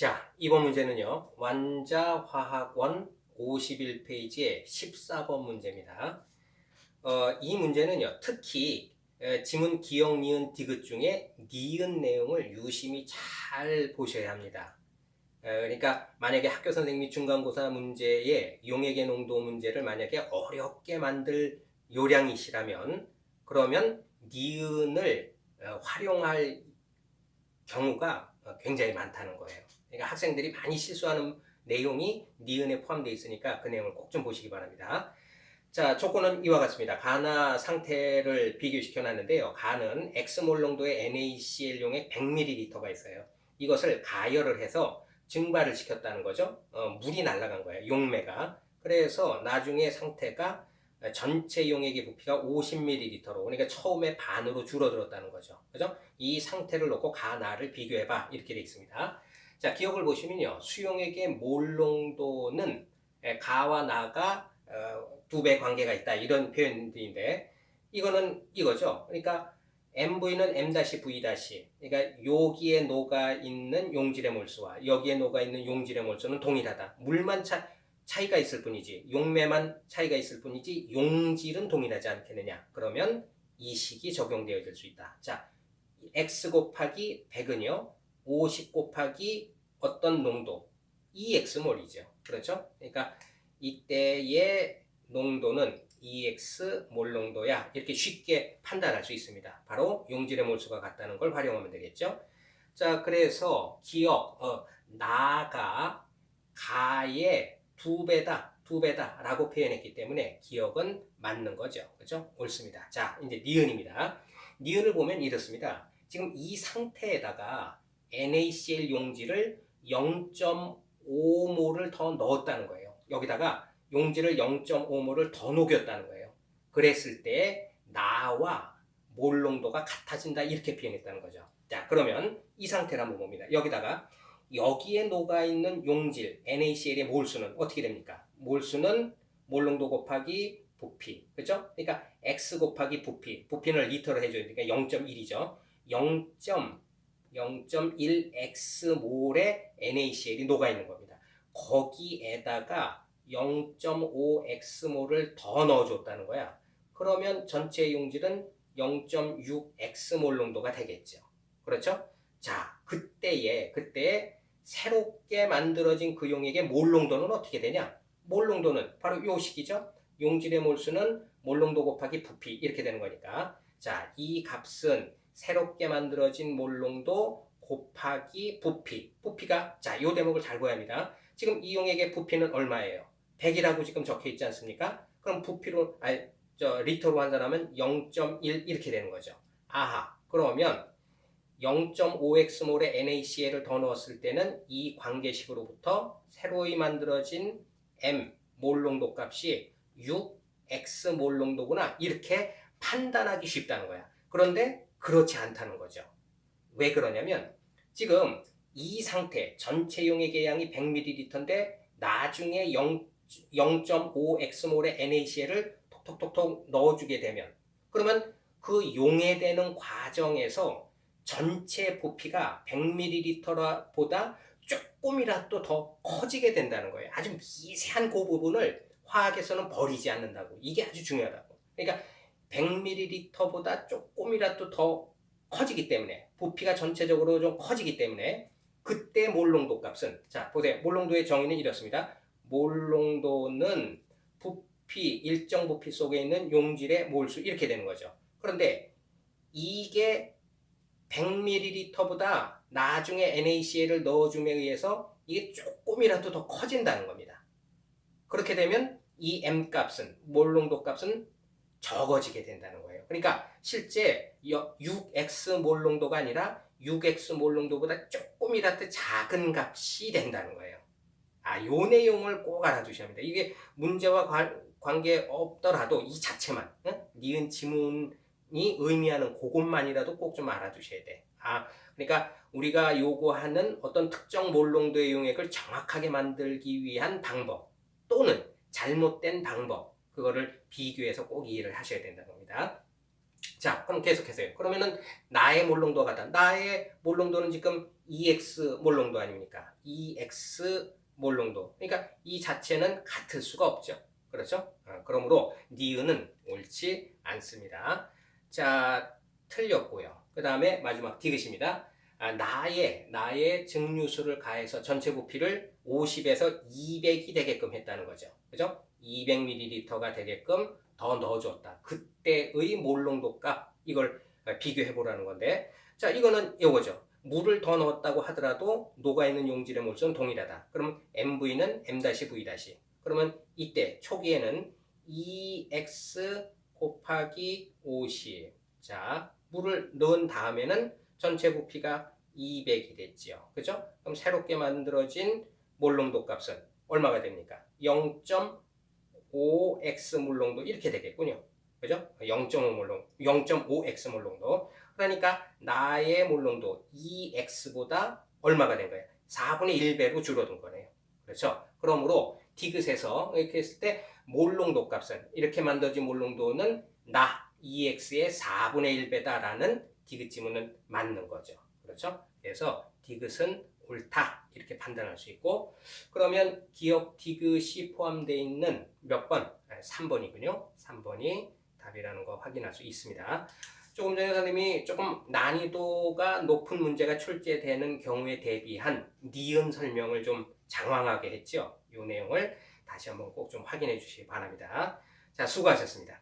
자, 이번 문제는요. 완자화학원 51페이지의 14번 문제입니다. 이 문제는요. 특히 지문 기역, 니은, 디귿 중에 니은 내용을 유심히 잘 보셔야 합니다. 그러니까 만약에 학교 선생님이 중간고사 문제에 용액의 농도 문제를 만약에 어렵게 만들 요량이시라면 그러면 니은을 활용할 경우가 굉장히 많다는 거예요. 그러니까 학생들이 많이 실수하는 내용이 니은에 포함되어 있으니까 그 내용을 꼭 좀 보시기 바랍니다. 자, 조건은 이와 같습니다. 가나 상태를 비교시켜 놨는데요. 가는 X몰 농도의 NaCl 용액 100ml가 있어요. 이것을 가열을 해서 증발을 시켰다는 거죠. 물이 날아간 거예요. 용매가. 그래서 나중에 상태가 전체 용액의 부피가 50ml로, 그러니까 처음에 반으로 줄어들었다는 거죠. 그죠? 이 상태를 놓고 가나를 비교해봐. 이렇게 되어 있습니다. 자, 기억을 보시면요. 수용액의 몰 농도는 가와 나가 2배 관계가 있다. 이런 표현들인데, 이거는 이거죠. 그러니까 MV는 M-V-, 그러니까 여기에 녹아있는 용질의 몰수와 여기에 녹아있는 용질의 몰수는 동일하다. 물만 차이가 있을 뿐이지, 용매만 차이가 있을 뿐이지 용질은 동일하지 않겠느냐. 그러면 이 식이 적용되어질 수 있다. 자, x 곱하기 100은요 50 곱하기 어떤 농도 2x몰이죠. 그렇죠? 그러니까 이때의 농도는 2x 몰 농도야. 이렇게 쉽게 판단할 수 있습니다. 바로 용질의 몰수가 같다는 걸 활용하면 되겠죠. 자, 그래서 기억, 나가 가의 2배다 라고 표현했기 때문에 기억은 맞는 거죠. 그죠? 옳습니다. 자, 이제 니은입니다. 니은을 보면 이렇습니다. 지금 이 상태에다가 NaCl 용질을 0.5몰을 더 넣었다는 거예요. 여기다가 용질을 0.5몰을 더 녹였다는 거예요. 그랬을 때 나와 몰 농도가 같아진다 이렇게 표현했다는 거죠. 자, 그러면 이 상태를 한번 봅니다. 여기에 녹아있는 용질 NaCl의 몰수는 어떻게 됩니까? 몰수는 몰농도 곱하기 부피, 그죠? 그러니까 X 곱하기 부피는 리터로 해줘야 되니까 0.1이죠. 0.1X몰의 NaCl이 녹아있는 겁니다. 거기에다가 0.5X몰을 더 넣어줬다는 거야. 그러면 전체 용질은 0.6X몰 농도가 되겠죠. 그렇죠? 자, 그때에 새롭게 만들어진 그 용액의 몰 농도는 어떻게 되냐? 몰 농도는 바로 이 식이죠. 용질의 몰수는 몰 농도 곱하기 부피 이렇게 되는 거니까. 자, 이 값은 새롭게 만들어진 몰 농도 곱하기 부피가 자, 이 대목을 잘 보아야 합니다. 지금 이 용액의 부피는 얼마예요? 100이라고 지금 적혀 있지 않습니까? 그럼 부피로 리터로 환산하면 0.1 이렇게 되는 거죠. 아하, 그러면 0.5x몰의 NaCl을 더 넣었을 때는 이 관계식으로부터 새로이 만들어진 M 몰 농도 값이 6x 몰 농도구나 이렇게 판단하기 쉽다는 거야. 그런데 그렇지 않다는 거죠. 왜 그러냐면 지금 이 상태 전체 용액의 양이 100ml인데 나중에 0.5x몰의 NaCl을 톡톡톡톡 넣어주게 되면 그러면 그 용해되는 과정에서 전체 부피가 100ml보다 조금이라도 더 커지게 된다는 거예요. 아주 미세한 그 부분을 화학에서는 버리지 않는다고. 이게 아주 중요하다고. 그러니까 100ml보다 조금이라도 더 커지기 때문에 부피가 전체적으로 좀 커지기 때문에 그때 몰 농도 값은 자 보세요. 몰 농도의 정의는 이렇습니다. 몰 농도는 부피 일정 부피 속에 있는 용질의 몰수 이렇게 되는 거죠. 그런데 이게 100ml보다 나중에 NaCl을 넣어줌에 의해서 이게 조금이라도 더 커진다는 겁니다. 그렇게 되면 이 M값은 몰 농도 값은 적어지게 된다는 거예요. 그러니까 실제 6x 몰 농도가 아니라 6x 몰 농도보다 조금이라도 작은 값이 된다는 거예요. 요 내용을 꼭 알아두셔야 합니다. 이게 문제와 관계 없더라도 이 자체만 니은 지문이 의미하는 그것만이라도 꼭 좀 알아두셔야 돼. 그러니까 우리가 요구하는 어떤 특정 몰 농도의 용액을 정확하게 만들기 위한 방법 또는 잘못된 방법 그거를 비교해서 꼭 이해를 하셔야 된다는 겁니다. 자, 그럼 계속해서요. 그러면은 나의 몰롱도가 같다. 나의 몰롱도는 지금 EX 몰롱도 아닙니까? EX 몰롱도. 그러니까 이 자체는 같을 수가 없죠. 그렇죠? 그러므로 니은은 옳지 않습니다. 자, 틀렸고요. 그 다음에 마지막 디귿입니다. 나의 증류수를 가해서 전체 부피를 50에서 200이 되게끔 했다는 거죠. 그죠? 200ml가 되게끔 더 넣어줬다. 그때의 몰롱도 값, 이걸 비교해 보라는 건데, 자, 이거는 이거죠. 물을 더 넣었다고 하더라도 녹아있는 용질의 몰수는 동일하다. 그러면 MV는 M-V-. 그러면 이때 초기에는 2x 곱하기 50. 자, 물을 넣은 다음에는 전체 부피가 200이 됐지요. 그죠? 그럼 새롭게 만들어진 몰롱도 값은 얼마가 됩니까? 0.5x 몰롱도 이렇게 되겠군요. 그죠? 0.5 몰롱, 0.5x 몰롱도. 그러니까 나의 몰롱도 2x보다 얼마가 된 거예요? 4분의 1배로 줄어든 거네요. 그렇죠? 그러므로 디귿에서 이렇게 했을 때 몰롱도 값은 이렇게 만들어진 몰롱도는 나 2x의 4분의 1배다라는 디귿 지문은 맞는 거죠. 그렇죠? 그래서 디귿은 옳다 이렇게 판단할 수 있고, 그러면 기억 디귿이 포함되어 있는 몇 번? 3번이군요. 3번이 답이라는 거 확인할 수 있습니다. 조금 전에 선생님이 조금 난이도가 높은 문제가 출제되는 경우에 대비한 니은 설명을 좀 장황하게 했죠. 이 내용을 다시 한번 꼭 좀 확인해 주시기 바랍니다. 자, 수고하셨습니다.